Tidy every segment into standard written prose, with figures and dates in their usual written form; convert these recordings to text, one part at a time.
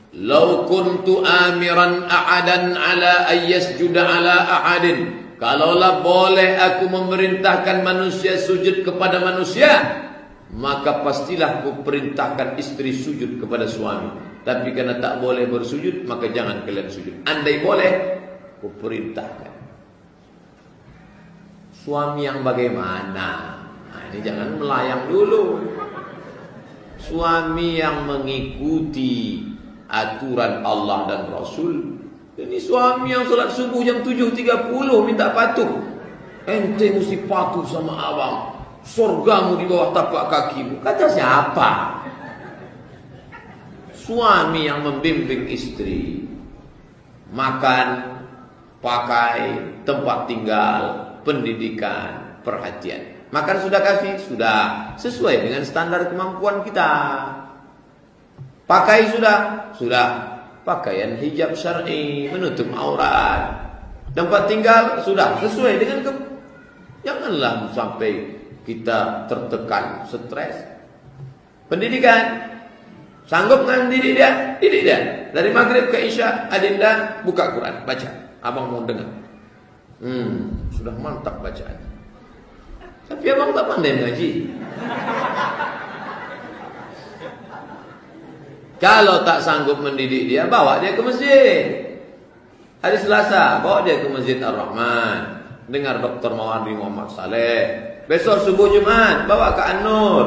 Lau kuntu amiran ahadan ala ayyasjuda ala ahadin. Kalaulah boleh aku memerintahkan manusia sujud kepada manusia, maka pastilah aku perintahkan istri sujud kepada suami. Tapi karena tak boleh bersujud, maka jangan kalian sujud. Andai boleh, aku perintahkan. Suami yang bagaimana? Nah, ini jangan melayang dulu. Suami yang mengikuti aturan Allah dan Rasul. Ini suami yang salat subuh jam 7.30 minta patuh. Ente mesti patuh sama abang. Surgamu di bawah tapak kakimu. Kata siapa? Suami yang membimbing istri. Makan, pakai, tempat tinggal, pendidikan, perhatian. Makan sudah kasih? Sudah. Sesuai dengan standar kemampuan kita. Pakai sudah? Sudah. Pakaian hijab syar'i, menutup aurat. Tempat tinggal? Sudah. Sesuai dengan janganlah sampai kita tertekan, stres. Pendidikan? Sanggup mendidik dia? Didik dia. Dari maghrib ke isya, adinda buka Quran, baca. Abang mau dengar. Sudah mantap bacaan. Tapi abang tak pandai mengaji. Kalau tak sanggup mendidik dia, bawa dia ke masjid. Hari Selasa, bawa dia ke Masjid Ar-Rahman. Dengar Dr. Mawardi Muhammad Saleh. Besok subuh Jumat, bawa ke An-Nur.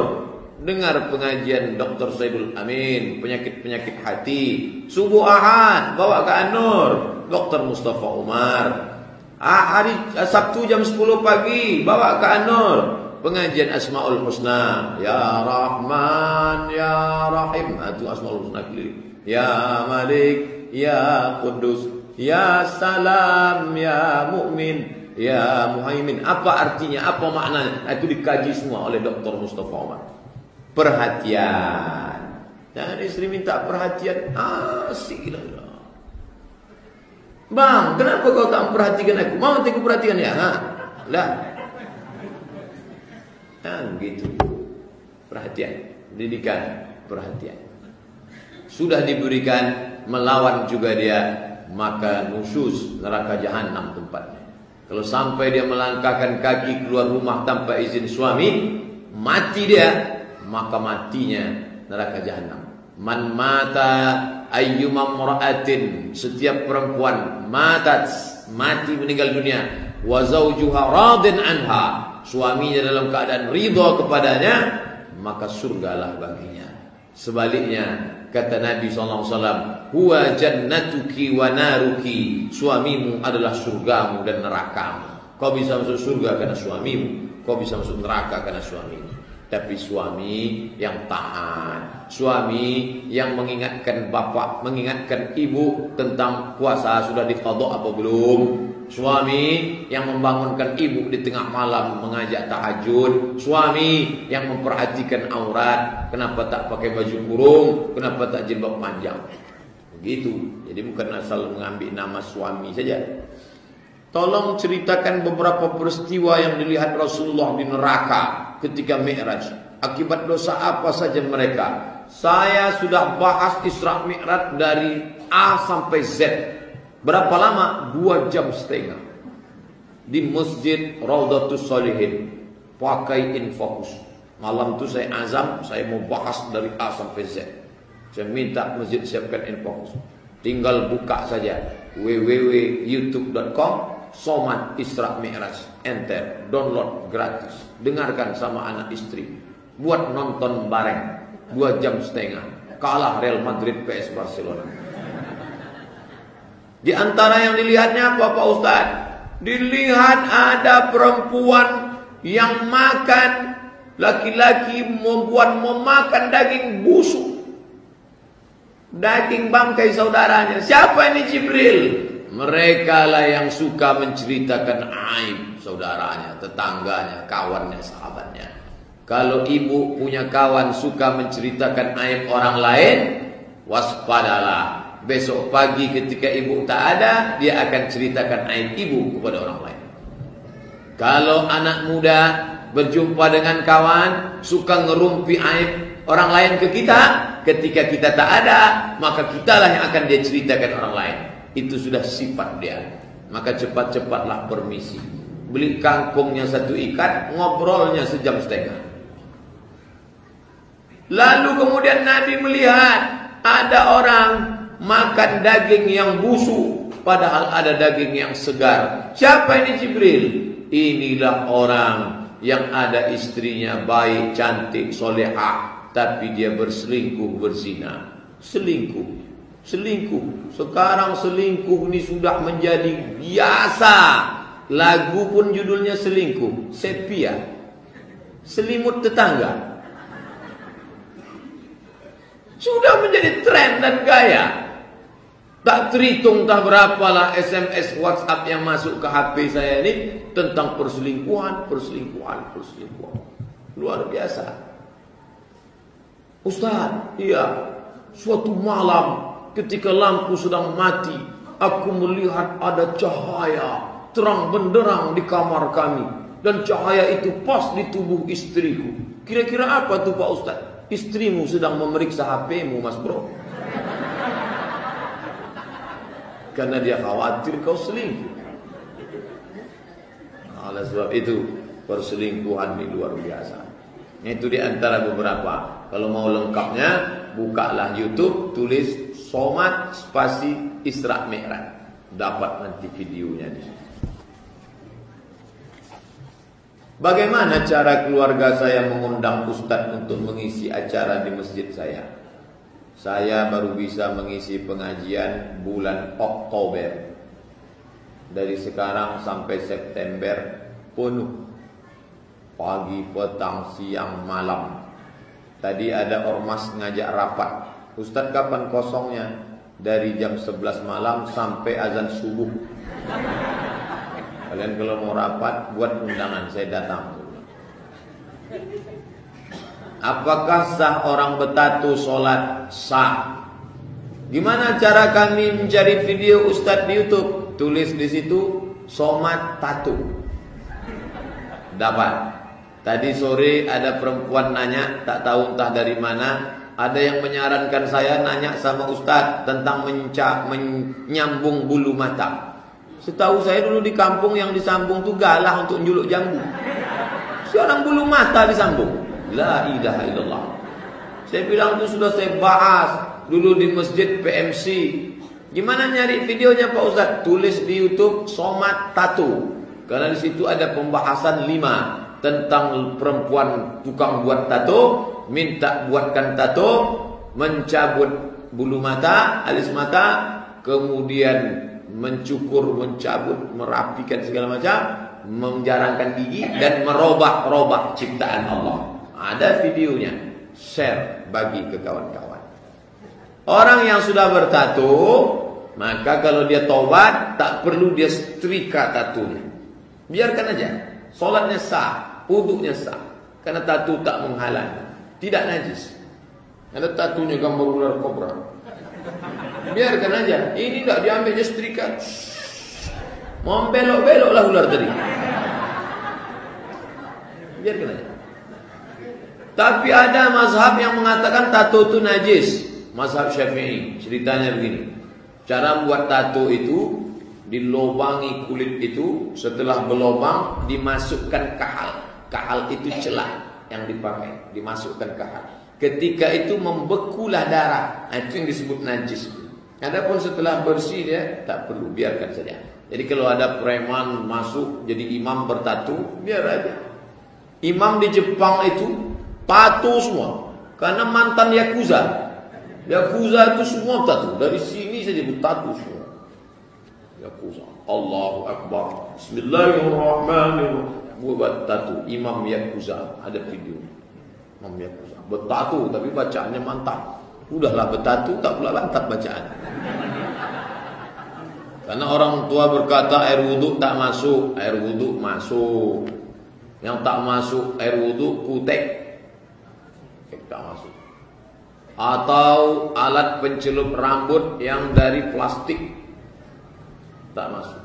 Dengar pengajian Dr. Saidul Amin, penyakit-penyakit hati. Subuh Ahad, bawa ke An-Nur, Dr. Mustafa Umar. Hari Sabtu jam 10 pagi, bawa ke An-Nur, pengajian Asmaul Husna. Ya Rahman, Ya Rahim. Itu Asmaul Husna. Ya Malik, Ya Kudus, Ya Salam, Ya Mu'min, Ya Muhaimin. Apa artinya, apa maknanya? Itu dikaji semua oleh Dr. Mustafa Umar. Perhatian. Jangan istri minta perhatian. Asik lah. Bang, kenapa kau tak memperhatikan aku? Mau aku perhatikan ya? Lah. Gitu. Perhatian. Pendidikan. Perhatian. Sudah diberikan, melawan juga dia, maka nusus neraka jahanam tempatnya. Kalau sampai dia melangkahkan kaki keluar rumah tanpa izin suami, mati dia, maka matinya neraka jahanam. Man mata ayyuma mra'atin, setiap perempuan mati meninggal dunia, wa zawjuha radin anha, suaminya dalam keadaan ridha kepadanya, maka surgalah baginya. Sebaliknya kata Nabi SAW, huwa jannatuki wa naruki, suamimu adalah surgamu dan nerakamu. Kau bisa masuk surga karena suamimu, kau bisa masuk neraka karena suamimu. Tapi suami yang taat, suami yang mengingatkan bapak, mengingatkan ibu tentang puasa sudah diqadha apa belum, suami yang membangunkan ibu di tengah malam mengajak tahajud, suami yang memperhatikan aurat, kenapa tak pakai baju kurung, kenapa tak jilbab panjang. Begitu. Jadi bukan asal mengambil nama suami saja. Tolong ceritakan beberapa peristiwa yang dilihat Rasulullah di neraka ketika Mi'raj. Akibat dosa apa saja mereka? Saya sudah bahas Isra Mi'raj dari A sampai Z. Berapa lama? 2,5 jam. Di Masjid Raudatus Shalihin. Pakai infocus. Malam itu saya azam, saya mau bahas dari A sampai Z. Saya minta masjid siapkan infocus. Tinggal buka saja www.youtube.com Somad Isra Mi'raj, enter, download gratis, dengarkan sama anak istri, buat nonton bareng 2,5 jam, kalah Real Madrid PS Barcelona. Di antara yang dilihatnya apa Pak Ustaz? Dilihat ada perempuan yang makan, laki-laki membuat memakan daging busuk, daging bangkai saudaranya. Siapa ini? Jibril. Mereka lah yang suka menceritakan aib saudaranya, tetangganya, kawannya, sahabatnya. Kalau ibu punya kawan suka menceritakan aib orang lain, waspadalah. Besok pagi ketika ibu tak ada, dia akan ceritakan aib ibu kepada orang lain. Kalau anak muda berjumpa dengan kawan, suka ngerumpi aib orang lain ke kita. Ketika kita tak ada, maka kitalah yang akan dia ceritakan orang lain. Itu sudah sifat dia. Maka cepat-cepatlah permisi. Beli kangkungnya 1 ikat, ngobrolnya 1,5 jam. Lalu kemudian Nabi melihat ada orang makan daging yang busuk, padahal ada daging yang segar. Siapa ini? Jibril. Inilah orang yang ada istrinya baik, cantik, solehah, tapi dia berselingkuh, berzina. Selingkuh. Sekarang selingkuh ini sudah menjadi biasa. Lagu pun judulnya selingkuh. Sepia. Selimut tetangga. Sudah menjadi tren dan gaya. Tak terhitung tak berapalah SMS WhatsApp yang masuk ke HP saya ini tentang perselingkuhan. Luar biasa. Ustaz, iya, suatu malam ketika lampu sedang mati, aku melihat ada cahaya terang benderang di kamar kami, dan cahaya itu pas di tubuh istriku. Kira-kira apa tuh Pak Ustaz? Istrimu sedang memeriksa HP-mu, Mas Bro. Karena dia khawatir kau selingkuh. Oleh sebab itu perselingkuhan ini luar biasa. Itu di antara beberapa. Kalau mau lengkapnya, bukalah YouTube, tulis Somad spasi Isra Mi'raj. Dapat nanti videonya di situ. Bagaimana cara keluarga saya mengundang Ustadz untuk mengisi acara di masjid saya? Saya baru bisa mengisi pengajian bulan Oktober. Dari sekarang sampai September penuh. Pagi, petang, siang, malam. Tadi ada ormas ngajak rapat. Ustadz kapan kosongnya? Dari jam 11 malam sampai azan subuh. Kalian kalau mau rapat, buat undangan, saya datang. Apakah sah orang bertatu sholat? Sah. Gimana cara kami mencari video Ustadz di YouTube? Tulis di situ Somad Tatu. Dapat. Tadi sore ada perempuan nanya, tak tahu entah dari mana. Ada yang menyarankan saya nanya sama Ustadz tentang menyambung bulu mata. Setahu saya dulu di kampung yang disambung tuh galah untuk njuluk jambu. Sekarang bulu mata disambung. La ilaha illallah. Saya bilang itu sudah saya bahas dulu di masjid PMC. Gimana nyari videonya Pak Ustadz? Tulis di YouTube Somad Tatu. Karena di situ ada pembahasan 5 tentang perempuan tukang buat tato, minta buatkan tato, mencabut bulu mata, alis mata, kemudian mencukur, mencabut, merapikan segala macam, menjarangkan gigi dan merubah ciptaan Allah. Ada videonya, share bagi ke kawan-kawan. Orang yang sudah bertato, maka kalau dia taubat, tak perlu dia setrika tatunya. Biarkan aja, sholatnya sah, wuduknya sah, karena tatu tak menghalangi, tidak najis. Ada tatunya gambar ular kobra. Biarkan aja. Ini enggak diambil je setrika. Mau belok-beloklah ular tadi. Biarkan aja. Tapi ada mazhab yang mengatakan tato itu najis. Mazhab Syafi'i. Ceritanya begini. Cara buat tato itu dilobangi kulit itu, setelah berlobang dimasukkan kahal. Kahal itu celah yang dipakai, dimasukkan kahal. Ketika itu membekulah darah. Itu yang disebut najis. Adapun setelah bersih dia tak perlu, biarkan saja. Jadi kalau ada preman masuk jadi imam bertatu, biar aja. Imam di Jepang itu tato semua, karena mantan yakuza. Yakuza itu semua tato, dari sini saja bertatu semua. Yakuza, Allahu Akbar, Bismillahirrahmanirrahim. Buat tato, imam yakuza, ada video. Imam yakuza bertatu tapi bacaannya mantap. Udahlah bertatu tak pula mantap bacaan. Karena orang tua berkata air wudhu tak masuk, air wudhu masuk. Yang tak masuk air wudhu kutek, tak masuk. Atau alat pencelup rambut yang dari plastik, tak masuk.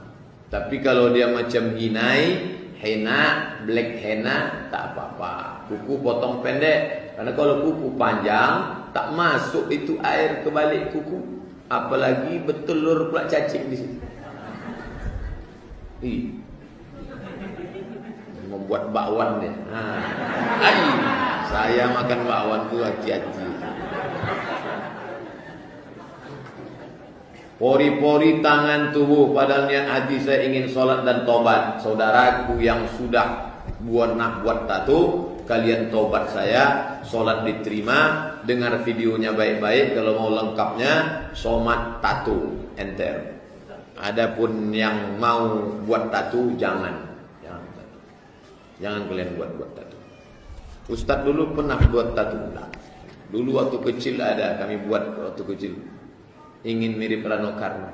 Tapi kalau dia macam hinai, henna, black henna tak apa-apa. Kuku potong pendek. Karena kalau kuku panjang tak masuk itu air ke balik kuku. Apalagi bertelur pula cacing di situ. Membuat bakwan dia. Saya makan bakwan tu hati-hati. Pori-pori tangan tubuh padahal niat hati saya ingin sholat dan tobat. Saudaraku yang sudah buat tato, kalian tobat saya, sholat diterima. Dengar videonya baik-baik. Kalau mau lengkapnya, somat tato enter. Adapun yang mau buat tato, jangan kalian buat tato. Ustaz dulu pernah buat tato. Dulu waktu kecil ada, kami buat waktu kecil. Ingin mirip Rano Karno.